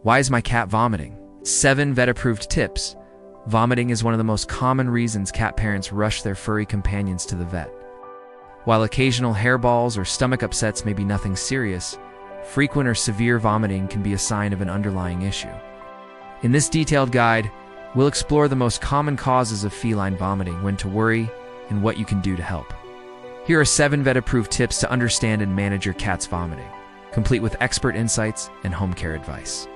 Why is my cat vomiting? 7 vet-approved tips. Vomiting is one of the most common reasons cat parents rush their furry companions to the vet. While occasional hairballs or stomach upsets may be nothing serious, frequent or severe vomiting can be a sign of an underlying issue. In this detailed guide, we'll explore the most common causes of feline vomiting, when to worry, and what you can do to help. Here are 7 vet-approved tips to understand and manage your cat's vomiting, complete with expert insights and home care advice.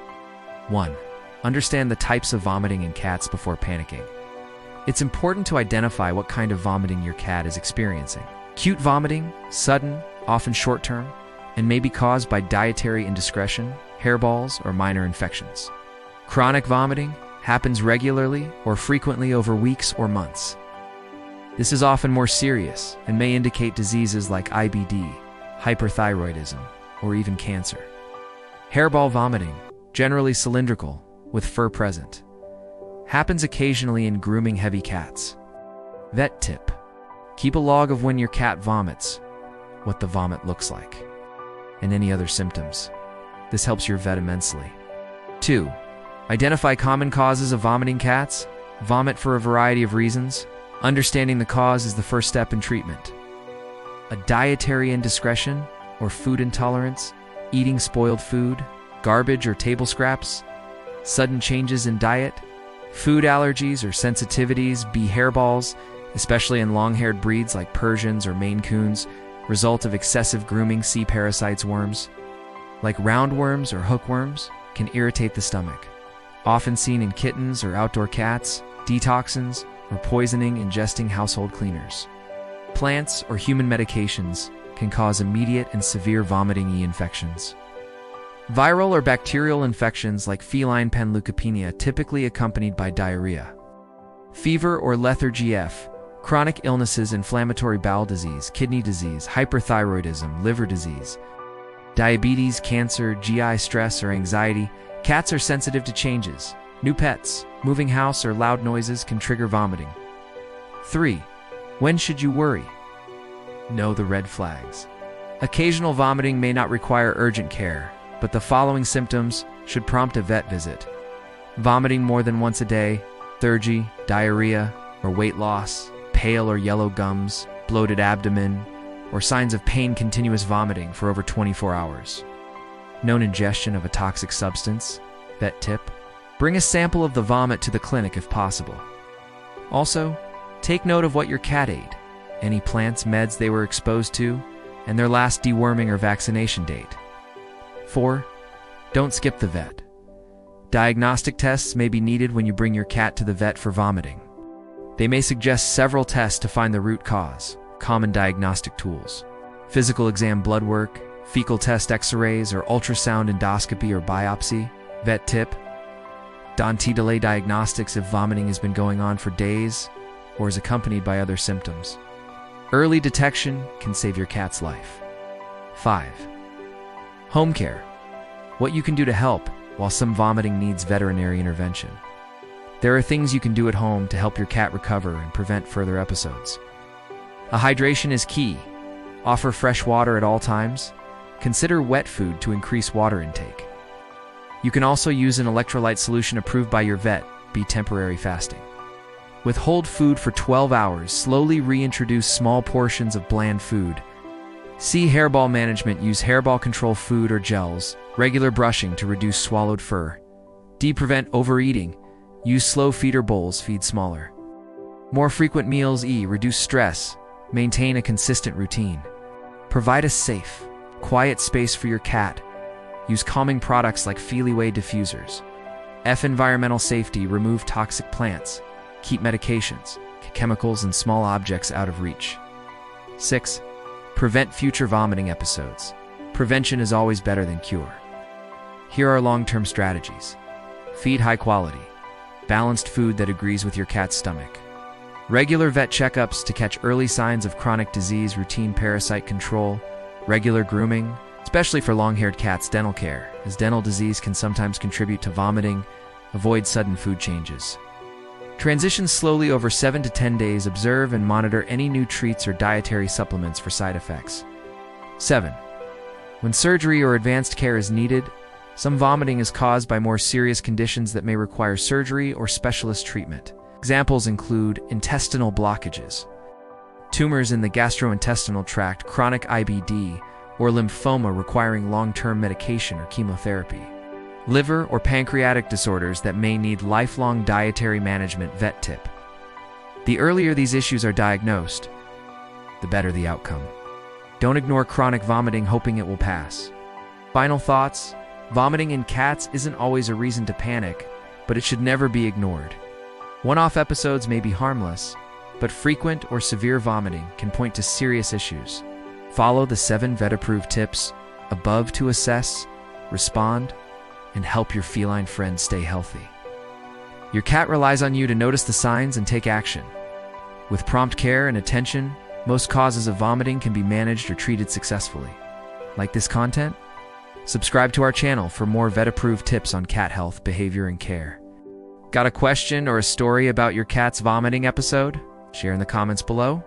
1. Understand the types of vomiting in cats before panicking. It's important to identify what kind of vomiting your cat is experiencing. Acute vomiting, sudden, often short-term, and may be caused by dietary indiscretion, hairballs, or minor infections. Chronic vomiting happens regularly or frequently over weeks or months. This is often more serious and may indicate diseases like IBD, hyperthyroidism, or even cancer. Hairball vomiting, generally cylindrical, with fur present, happens occasionally in grooming-heavy cats. Vet tip: keep a log of when your cat vomits, what the vomit looks like, and any other symptoms. This helps your vet immensely. 2. Identify common causes of vomiting cats. Vomit for a variety of reasons. Understanding the cause is the first step in treatment. A dietary indiscretion or food intolerance, eating spoiled food, garbage or table scraps, sudden changes in diet, food allergies or sensitivities, hairballs, especially in long-haired breeds like Persians or Maine Coons, result of excessive grooming. Parasites, worms, like roundworms or hookworms, can irritate the stomach. Often seen in kittens or outdoor cats, detoxins or poisoning ingesting household cleaners. Plants or human medications can cause immediate and severe vomiting infections. Viral or bacterial infections like feline panleukopenia, typically accompanied by diarrhea. Fever or lethargy. Chronic illnesses, inflammatory bowel disease, kidney disease, hyperthyroidism, liver disease, diabetes, cancer, GI stress or anxiety. Cats are sensitive to changes. New pets, moving house, or loud noises can trigger vomiting. 3. When should you worry? Know the red flags. Occasional vomiting may not require urgent care, but the following symptoms should prompt a vet visit. Vomiting more than once a day, lethargy, diarrhea, or weight loss, pale or yellow gums, bloated abdomen, or signs of pain. Continuous vomiting for over 24 hours. Known ingestion of a toxic substance. Vet tip: bring a sample of the vomit to the clinic if possible. Also, take note of what your cat ate, any plants, meds they were exposed to, and their last deworming or vaccination date. 4. Don't skip the vet. Diagnostic tests may be needed when you bring your cat to the vet for vomiting. They may suggest several tests to find the root cause. Common diagnostic tools: physical exam, blood work, fecal test, x-rays, or ultrasound, endoscopy, or biopsy. Vet tip: don't delay diagnostics if vomiting has been going on for days or is accompanied by other symptoms. Early detection can save your cat's life. 5. Home care: what you can do to help while some vomiting needs veterinary intervention. There are things you can do at home to help your cat recover and prevent further episodes. Hydration is key. Offer fresh water at all times. Consider wet food to increase water intake. You can also use an electrolyte solution approved by your vet. Temporary fasting. Withhold food for 12 hours. Slowly reintroduce small portions of bland food. Hairball management: use hairball control food or gels. Regular brushing to reduce swallowed fur. Prevent overeating. Use slow feeder bowls. Feed smaller. More frequent meals. Reduce stress. Maintain a consistent routine. Provide a safe, quiet space for your cat. Use calming products like feline diffusers. Environmental safety: remove toxic plants. Keep medications, chemicals, and small objects out of reach. 6. Prevent future vomiting episodes. Prevention is always better than cure. Here are long-term strategies. Feed high quality, balanced food that agrees with your cat's stomach. Regular vet checkups to catch early signs of chronic disease. Routine parasite control. Regular grooming, especially for long-haired cats. Dental care, as dental disease can sometimes contribute to vomiting. Avoid sudden food changes. Transition slowly over 7 to 10 days. Observe and monitor any new treats or dietary supplements for side effects. 7. When surgery or advanced care is needed, Some vomiting is caused by more serious conditions that may require surgery or specialist treatment. Examples include intestinal blockages, tumors in the gastrointestinal tract, chronic IBD, or lymphoma requiring long-term medication or chemotherapy. Liver or pancreatic disorders that may need lifelong dietary management. Vet tip: the earlier these issues are diagnosed, the better the outcome. Don't ignore chronic vomiting hoping it will pass. Final thoughts: vomiting in cats isn't always a reason to panic, but it should never be ignored. One-off episodes may be harmless, but frequent or severe vomiting can point to serious issues. Follow the 7 vet-approved tips above to assess, respond, and help your feline friend stay healthy. Your cat relies on you to notice the signs and take action. With prompt care and attention, most causes of vomiting can be managed or treated successfully. Like this content? Subscribe to our channel for more vet-approved tips on cat health, behavior, and care. Got a question or a story about your cat's vomiting episode? Share in the comments below.